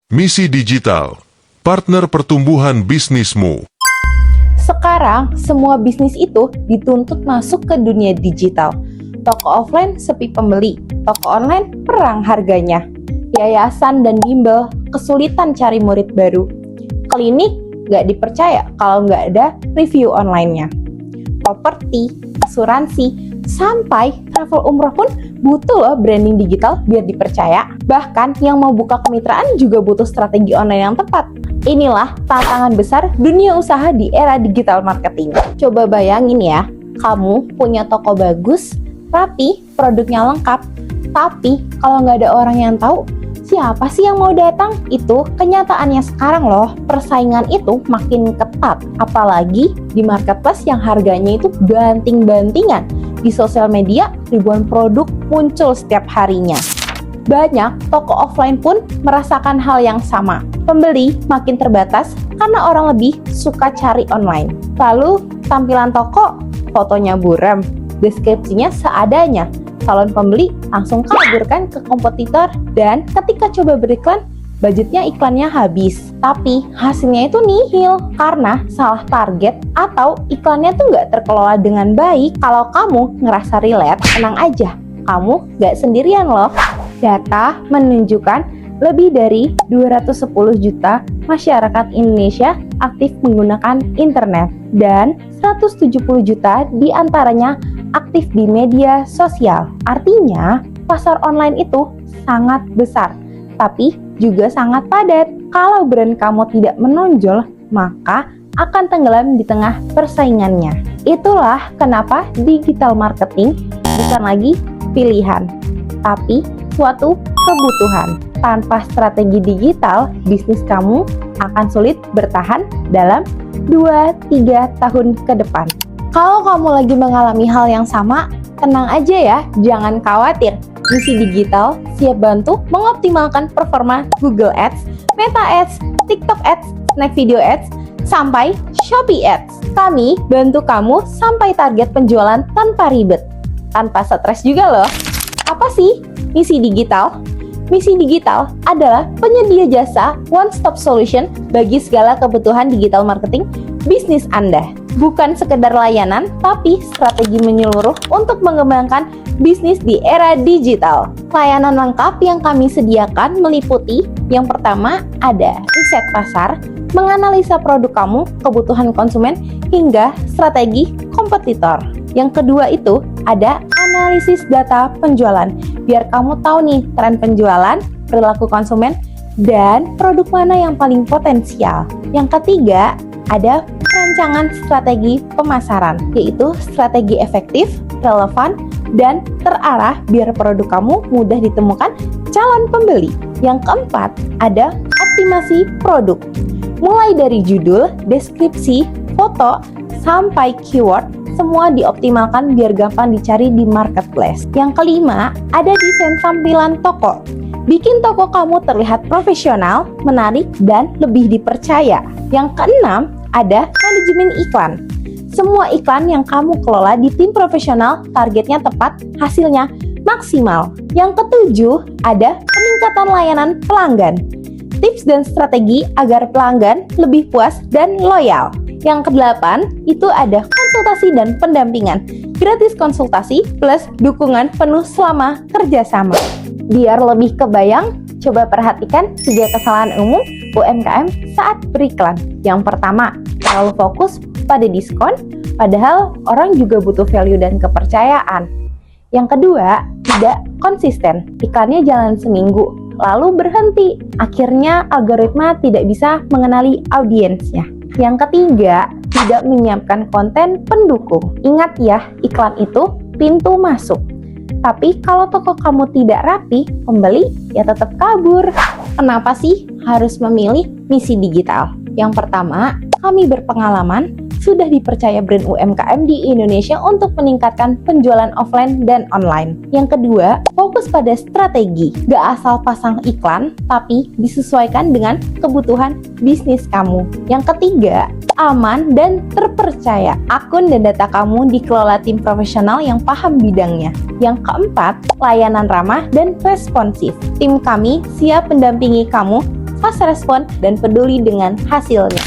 Misi Digital, partner pertumbuhan bisnismu. Sekarang, semua bisnis itu dituntut masuk ke dunia digital. Toko offline sepi pembeli, toko online perang harganya. Yayasan dan bimbel kesulitan cari murid baru. Klinik nggak dipercaya kalau nggak ada review online-nya. Properti, asuransi, sampai travel umroh pun butuh loh branding digital biar dipercaya. Bahkan yang mau buka kemitraan juga butuh strategi online yang tepat. Inilah tantangan besar dunia usaha di era digital marketing. Coba bayangin ya, kamu punya toko bagus, rapi, produknya lengkap. Tapi kalau nggak ada orang yang tahu, siapa sih yang mau datang? Itu kenyataannya sekarang loh. Persaingan itu makin ketat. Apalagi di marketplace yang harganya itu banting-bantingan. Di sosial media, ribuan produk muncul setiap harinya. Banyak toko offline pun merasakan hal yang sama. Pembeli makin terbatas karena orang lebih suka cari online. Lalu, tampilan toko, fotonya buram, deskripsinya seadanya. Calon pembeli langsung kabur kan ke kompetitor, dan ketika coba beriklan, budgetnya iklannya habis. Tapi hasilnya itu nihil karena salah target atau iklannya tuh nggak terkelola dengan baik. Kalau kamu ngerasa relate, tenang aja, kamu nggak sendirian loh. Data menunjukkan lebih dari 210 juta masyarakat Indonesia aktif menggunakan internet dan 170 juta diantaranya aktif di media sosial. Artinya, pasar online itu sangat besar, tapi juga sangat padat. Kalau brand kamu tidak menonjol, maka akan tenggelam di tengah persaingannya. Itulah kenapa digital marketing bukan lagi pilihan, tapi suatu kebutuhan. Tanpa strategi digital, bisnis kamu akan sulit bertahan dalam 2-3 tahun ke depan. Kalau kamu lagi mengalami hal yang sama, tenang aja ya, jangan khawatir. Misi Digital siap bantu mengoptimalkan performa Google Ads, Meta Ads, TikTok Ads, Snack Video Ads, sampai Shopee Ads. Kami bantu kamu sampai target penjualan tanpa ribet, tanpa stres juga loh. Apa sih Misi Digital? Misi Digital adalah penyedia jasa one-stop solution bagi segala kebutuhan digital marketing bisnis Anda. Bukan sekedar layanan, tapi strategi menyeluruh untuk mengembangkan bisnis di era digital. Layanan lengkap yang kami sediakan meliputi: yang pertama ada riset pasar, menganalisa produk kamu, kebutuhan konsumen, hingga strategi kompetitor. Yang kedua itu ada analisis data penjualan, biar kamu tahu nih tren penjualan, perilaku konsumen, dan produk mana yang paling potensial. Yang ketiga ada perancangan strategi pemasaran, yaitu strategi efektif, relevan, dan terarah biar produk kamu mudah ditemukan calon pembeli. Yang keempat ada optimasi produk, mulai dari judul, deskripsi, foto, sampai keyword, semua dioptimalkan biar gampang dicari di marketplace. Yang kelima, ada desain tampilan toko. Bikin toko kamu terlihat profesional, menarik, dan lebih dipercaya. Yang keenam, ada manajemen iklan. Semua iklan yang kamu kelola di tim profesional, targetnya tepat, hasilnya maksimal. Yang ketujuh, ada peningkatan layanan pelanggan. Tips dan strategi agar pelanggan lebih puas dan loyal. Yang kedelapan, itu ada konsultasi dan pendampingan. Gratis konsultasi plus dukungan penuh selama kerjasama. Biar lebih kebayang, coba perhatikan 3 kesalahan umum UMKM saat beriklan. Yang pertama, terlalu fokus pada diskon, padahal orang juga butuh value dan kepercayaan. Yang kedua, tidak konsisten. Iklannya jalan seminggu, lalu berhenti. Akhirnya algoritma tidak bisa mengenali audiensnya. Yang ketiga, tidak menyiapkan konten pendukung. Ingat ya, iklan itu pintu masuk. Tapi kalau toko kamu tidak rapi, pembeli ya tetap kabur. Kenapa sih harus memilih Misi Digital? Yang pertama, kami berpengalaman, sudah dipercaya brand UMKM di Indonesia untuk meningkatkan penjualan offline dan online. Yang kedua, fokus pada strategi. Gak asal pasang iklan, tapi disesuaikan dengan kebutuhan bisnis kamu. Yang ketiga, aman dan terpercaya. Akun dan data kamu dikelola tim profesional yang paham bidangnya. Yang keempat, layanan ramah dan responsif. Tim kami siap mendampingi kamu fast respon, dan peduli dengan hasilnya.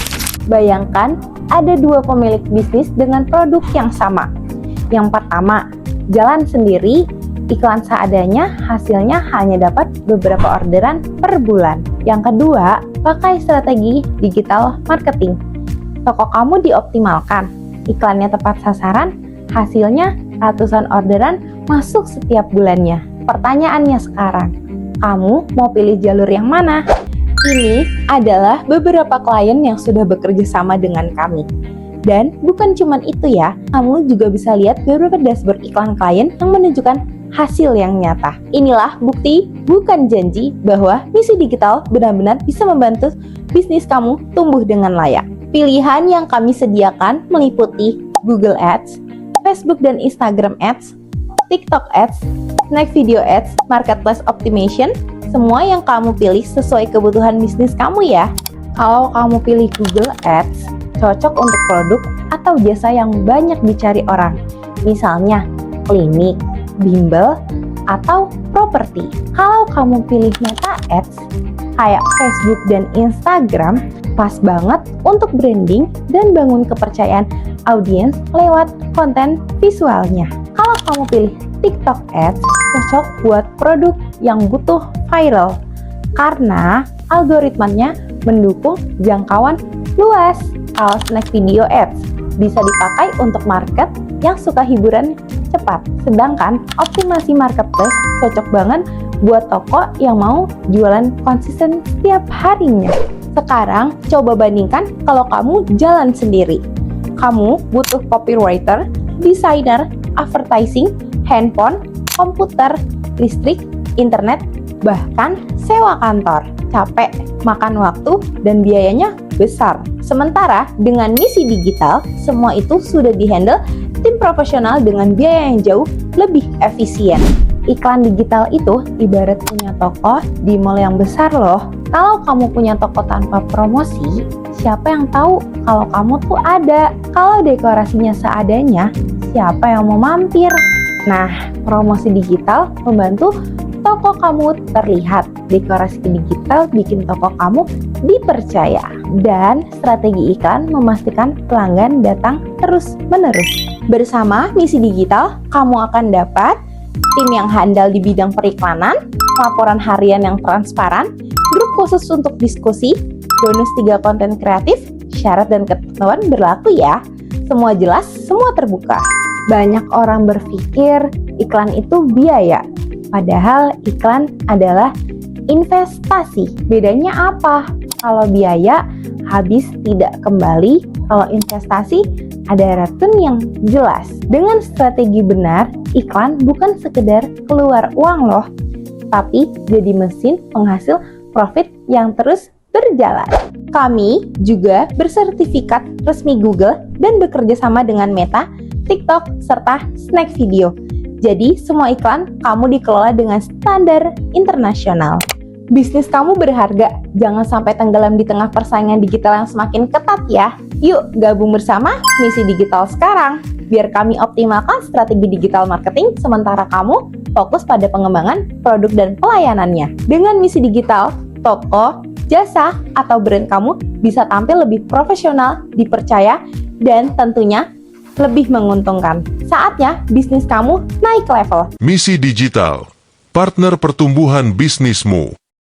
Bayangkan ada dua pemilik bisnis dengan produk yang sama. Yang pertama, jalan sendiri, iklan seadanya, hasilnya hanya dapat beberapa orderan per bulan. Yang kedua, pakai strategi digital marketing. Toko kamu dioptimalkan, iklannya tepat sasaran, hasilnya ratusan orderan masuk setiap bulannya. Pertanyaannya sekarang, kamu mau pilih jalur yang mana? Ini adalah beberapa klien yang sudah bekerja sama dengan kami. Dan bukan cuma itu ya, kamu juga bisa lihat beberapa dashboard iklan klien yang menunjukkan hasil yang nyata. Inilah bukti, bukan janji, bahwa Misi Digital benar-benar bisa membantu bisnis kamu tumbuh dengan layak. Pilihan yang kami sediakan meliputi Google Ads, Facebook dan Instagram Ads, TikTok Ads, Snack Video Ads, Marketplace Optimization, semua yang kamu pilih sesuai kebutuhan bisnis kamu ya. Kalau kamu pilih Google Ads, cocok untuk produk atau jasa yang banyak dicari orang. Misalnya, klinik, bimbel, atau properti. Kalau kamu pilih Meta Ads, kayak Facebook dan Instagram, pas banget untuk branding dan bangun kepercayaan audiens lewat konten visualnya. Kalau kamu pilih TikTok Ads, cocok buat produk yang butuh viral karena algoritmanya mendukung jangkauan luas. Kalau Snack Video Ads bisa dipakai untuk market yang suka hiburan cepat. Sedangkan optimasi marketplace cocok banget buat toko yang mau jualan konsisten setiap harinya. Sekarang coba bandingkan kalau kamu jalan sendiri. Kamu butuh copywriter, desainer, advertising, handphone, komputer, listrik, internet, bahkan sewa kantor. Capek, makan waktu, dan biayanya besar. Sementara dengan Misi Digital, semua itu sudah dihandle tim profesional dengan biaya yang jauh lebih efisien. Iklan digital itu ibarat punya toko di mall yang besar loh. Kalau kamu punya toko tanpa promosi, siapa yang tahu kalau kamu tuh ada? Kalau dekorasinya seadanya, siapa yang mau mampir? Nah, promosi digital membantu toko kamu terlihat. Dekorasi digital bikin toko kamu dipercaya. Dan strategi iklan memastikan pelanggan datang terus-menerus. Bersama Misi Digital, kamu akan dapat tim yang handal di bidang periklanan, laporan harian yang transparan, grup khusus untuk diskusi, bonus 3 konten kreatif, syarat dan ketentuan berlaku ya. Semua jelas, semua terbuka. Banyak orang berpikir iklan itu biaya, padahal iklan adalah investasi. Bedanya apa? Kalau biaya habis tidak kembali, kalau investasi ada return yang jelas. Dengan strategi benar, iklan bukan sekedar keluar uang loh, tapi jadi mesin penghasil profit yang terus berjalan. Kami juga bersertifikat resmi Google dan bekerja sama dengan Meta, TikTok, serta Snack Video. Jadi semua iklan kamu dikelola dengan standar internasional. Bisnis kamu berharga, jangan sampai tenggelam di tengah persaingan digital yang semakin ketat ya. Yuk gabung bersama Misi Digital sekarang, biar kami optimalkan strategi digital marketing sementara kamu fokus pada pengembangan produk dan pelayanannya. Dengan Misi Digital, toko, jasa, atau brand kamu bisa tampil lebih profesional, dipercaya, dan tentunya lebih menguntungkan. Saatnya bisnis kamu naik level. Misi Digital, partner pertumbuhan bisnismu.